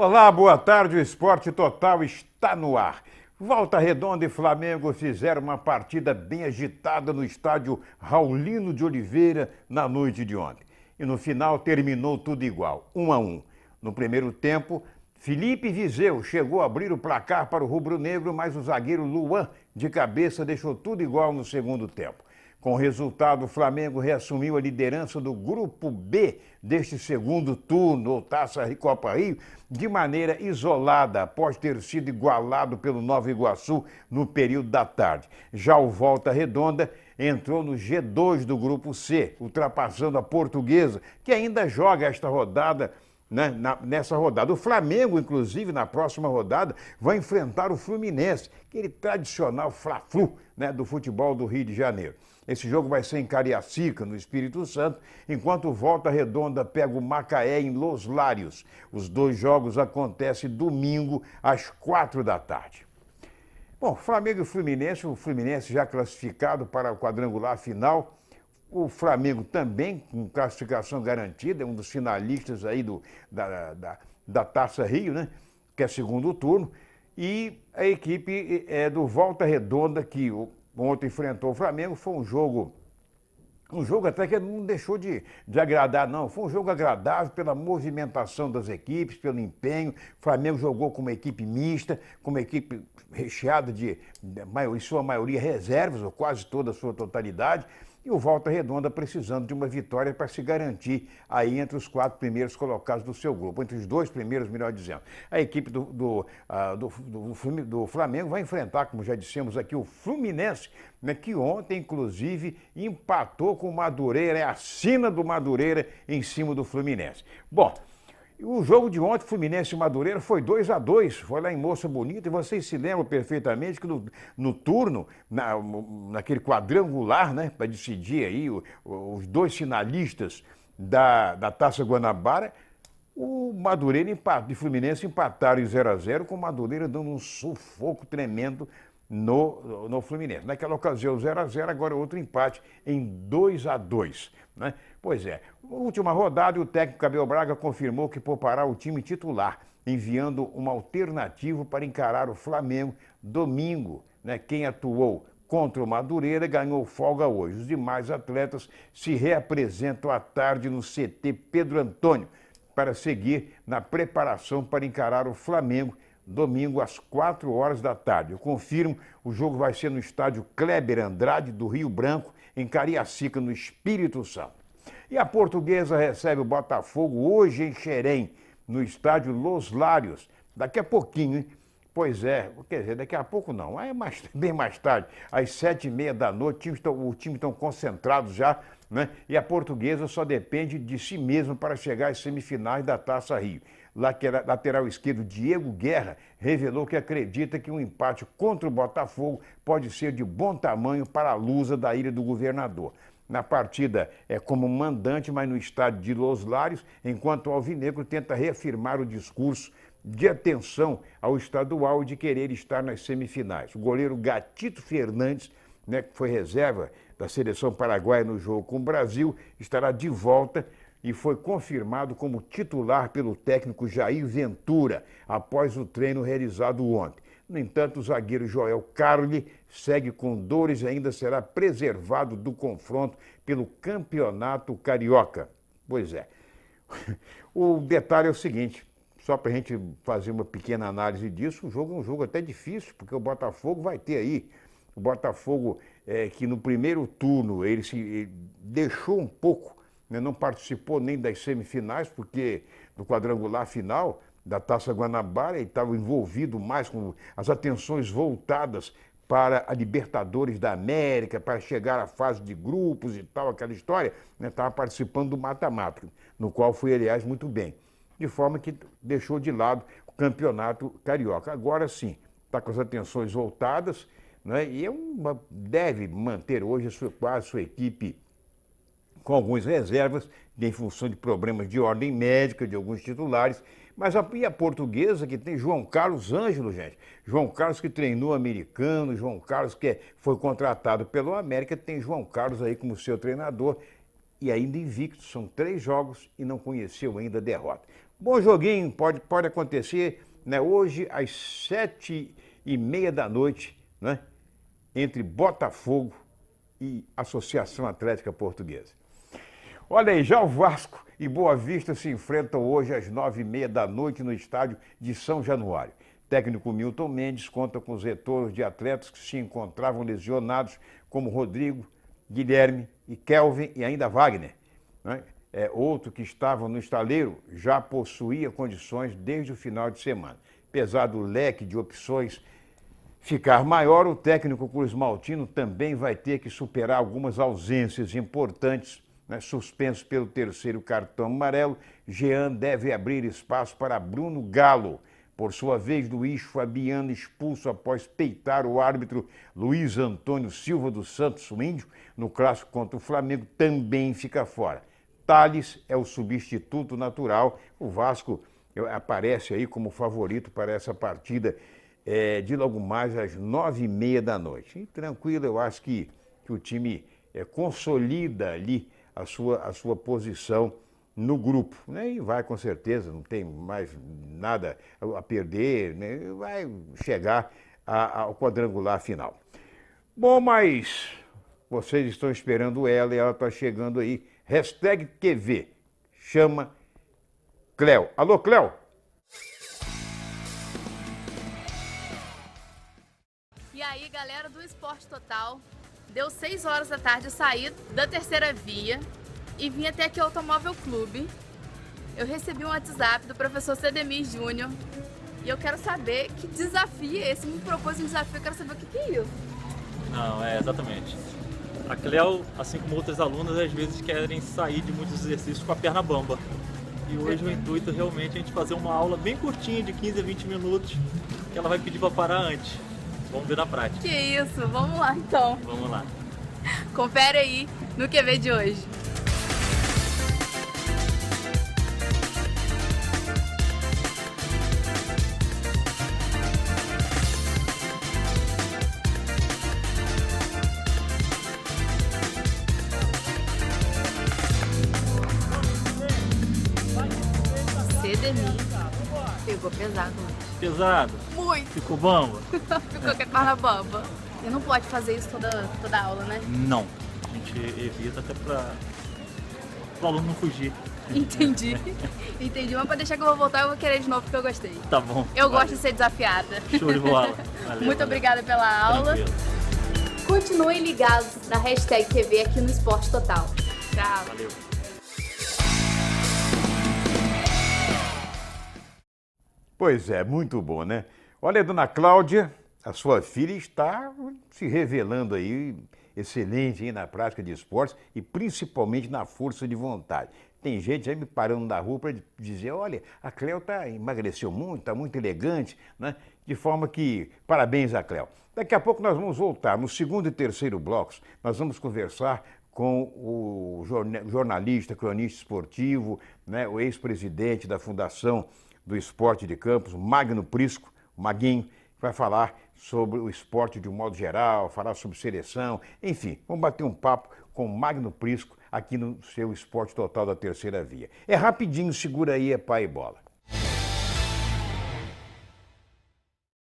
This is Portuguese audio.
Olá, boa tarde. O Esporte Total está no ar. Volta Redonda e Flamengo fizeram uma partida bem agitada no estádio Raulino de Oliveira na noite de ontem. E no final terminou tudo igual, 1-1. No primeiro tempo, Felipe Viseu chegou a abrir o placar para o rubro-negro, mas o zagueiro Luan, de cabeça, deixou tudo igual no segundo tempo. Com o resultado, o Flamengo reassumiu a liderança do Grupo B deste segundo turno, ou Taça Copa Rio, de maneira isolada, após ter sido igualado pelo Nova Iguaçu no período da tarde. Já o Volta Redonda entrou no G2 do Grupo C, ultrapassando a Portuguesa, que ainda joga esta rodada. Nessa rodada. O Flamengo, inclusive, na próxima rodada, vai enfrentar o Fluminense, aquele tradicional Fla-Flu, do futebol do Rio de Janeiro. Esse jogo vai ser em Cariacica, no Espírito Santo, enquanto o Volta Redonda pega o Macaé em Los Lários. Os dois jogos acontecem domingo, às 4 da tarde. Bom, Flamengo e o Fluminense já classificado para o quadrangular final. O Flamengo também, com classificação garantida, é um dos finalistas aí da Taça Rio, que é segundo turno. E a equipe do Volta Redonda, que ontem enfrentou o Flamengo, foi um jogo até que não deixou de agradar, não. Foi um jogo agradável pela movimentação das equipes, pelo empenho. O Flamengo jogou com uma equipe mista, com uma equipe recheada em sua maioria, reservas, ou quase toda a sua totalidade. E o Volta Redonda precisando de uma vitória para se garantir aí entre os 4 primeiros colocados do seu grupo, entre os 2 primeiros, melhor dizendo. A equipe do Flamengo vai enfrentar, como já dissemos aqui, o Fluminense, que ontem, inclusive, empatou com o Madureira, é a sina do Madureira em cima do Fluminense. Bom, o jogo de ontem, Fluminense e Madureira, foi 2-2, foi lá em Moça Bonita, e vocês se lembram perfeitamente que no turno, naquele quadrangular, para decidir aí os 2 finalistas da Taça Guanabara, o Madureira e Fluminense empataram em 0-0, com o Madureira dando um sufoco tremendo no Fluminense. Naquela ocasião, 0-0, agora outro empate em 2-2. Pois é, na última rodada, o técnico Abel Braga confirmou que poupará o time titular, enviando uma alternativa para encarar o Flamengo domingo. Quem atuou contra o Madureira ganhou folga hoje. Os demais atletas se reapresentam à tarde no CT Pedro Antônio para seguir na preparação para encarar o Flamengo domingo às 4 horas da tarde. Eu confirmo, o jogo vai ser no estádio Kleber Andrade, do Rio Branco, em Cariacica, no Espírito Santo. E a Portuguesa recebe o Botafogo hoje em Xerém, no estádio Los Lários. Daqui a pouquinho, hein? Pois é, quer dizer, daqui a pouco não, é bem mais tarde, às 7h30 da noite, o time estão concentrados já, e a Portuguesa só depende de si mesma para chegar às semifinais da Taça Rio. Lateral esquerdo Diego Guerra revelou que acredita que um empate contra o Botafogo pode ser de bom tamanho para a Lusa da Ilha do Governador. Na partida é como mandante, mas no estádio de Los Lários, enquanto o Alvinegro tenta reafirmar o discurso de atenção ao estadual e de querer estar nas semifinais. O goleiro Gatito Fernandes, que foi reserva da seleção paraguaia no jogo com o Brasil, estará de volta e foi confirmado como titular pelo técnico Jair Ventura, após o treino realizado ontem. No entanto, o zagueiro Joel Carli segue com dores e ainda será preservado do confronto pelo Campeonato Carioca. Pois é. O detalhe é o seguinte, só para a gente fazer uma pequena análise disso, o jogo é um jogo até difícil, porque o Botafogo vai ter aí. O Botafogo, que no primeiro turno ele se deixou um pouco, não participou nem das semifinais, porque no quadrangular final da Taça Guanabara ele estava envolvido mais com as atenções voltadas para a Libertadores da América, para chegar à fase de grupos e tal, aquela história, estava participando do mata-mata, no qual foi, aliás, muito bem. De forma que deixou de lado o Campeonato Carioca. Agora sim, está com as atenções voltadas, e deve manter hoje quase a sua equipe com algumas reservas, em função de problemas de ordem médica, de alguns titulares. Mas a Portuguesa, que tem João Carlos Ângelo, gente. João Carlos que treinou americano, João Carlos que foi contratado pelo América, tem João Carlos aí como seu treinador e ainda invicto. São 3 jogos e não conheceu ainda a derrota. Bom joguinho, pode acontecer, né, hoje às 7h30 da noite, né, entre Botafogo e Associação Atlética Portuguesa. Olha aí, já o Vasco e Boa Vista se enfrentam hoje às 9h30 da noite no estádio de São Januário. O técnico Milton Mendes conta com os retornos de atletas que se encontravam lesionados, como Rodrigo, Guilherme e Kelvin e ainda Wagner, né? Outro que estava no estaleiro já possuía condições desde o final de semana. Apesar do leque de opções ficar maior, o técnico Cruz Maltino também vai ter que superar algumas ausências importantes, né? Suspenso pelo terceiro cartão amarelo, Jean deve abrir espaço para Bruno Galo. Por sua vez, Luiz Fabiano, expulso após peitar o árbitro Luiz Antônio Silva dos Santos, o Índio, no clássico contra o Flamengo, também fica fora. Thales é o substituto natural. O Vasco aparece aí como favorito para essa partida de logo mais às 9h30 da noite. E tranquilo, eu acho que o time consolida ali a sua posição no grupo, né? E vai com certeza, não tem mais nada a perder, né? Vai chegar ao quadrangular final. Bom, mas vocês estão esperando ela e ela está chegando aí. #QV, chama Cléo. Alô, Cléo? E aí, galera do Esporte Total, deu 6 horas da tarde, eu saí da terceira via e vim até aqui ao Automóvel Clube. Eu recebi um WhatsApp do professor Cedemir Júnior e eu quero saber que desafio é esse. Me propôs um desafio, eu quero saber o que é isso. Não, exatamente. A Cléo, assim como outras alunas, às vezes querem sair de muitos exercícios com a perna bamba. E hoje o intuito realmente é a gente fazer uma aula bem curtinha, de 15 a 20 minutos, que ela vai pedir para parar antes. Vamos ver na prática. Que isso, vamos lá então. Vamos lá. Confere aí no QV de hoje. Cedemir pegou pesado hoje. Pesado? Muito! Ficou bamba? Ficou com a perna bamba. E não pode fazer isso toda aula, né? Não. A gente evita até para o aluno não fugir. Entendi. Entendi, mas pra deixar que eu vou voltar, eu vou querer de novo porque eu gostei. Tá bom. Eu gosto de ser desafiada. Show de bola. Valeu, Muito obrigada pela aula. Tranquilo. Continuem ligados na #QV aqui no Esporte Total. Tchau. Valeu. Pois é, muito bom, né? Olha, dona Cláudia, a sua filha está se revelando aí, excelente aí na prática de esportes e principalmente na força de vontade. Tem gente aí me parando na rua para dizer, olha, a Cléo emagreceu muito, está muito elegante, né? De forma que, parabéns a Cléo. Daqui a pouco nós vamos voltar. No segundo e terceiro blocos, nós vamos conversar com o jornalista, cronista esportivo, né? O ex-presidente da Fundação do Esporte de Campos, Magno Prisco, o Maguinho, vai falar sobre o esporte de um modo geral, falar sobre seleção, enfim, vamos bater um papo com o Magno Prisco aqui no seu Esporte Total da Terceira Via. É rapidinho, segura aí, é pai e bola.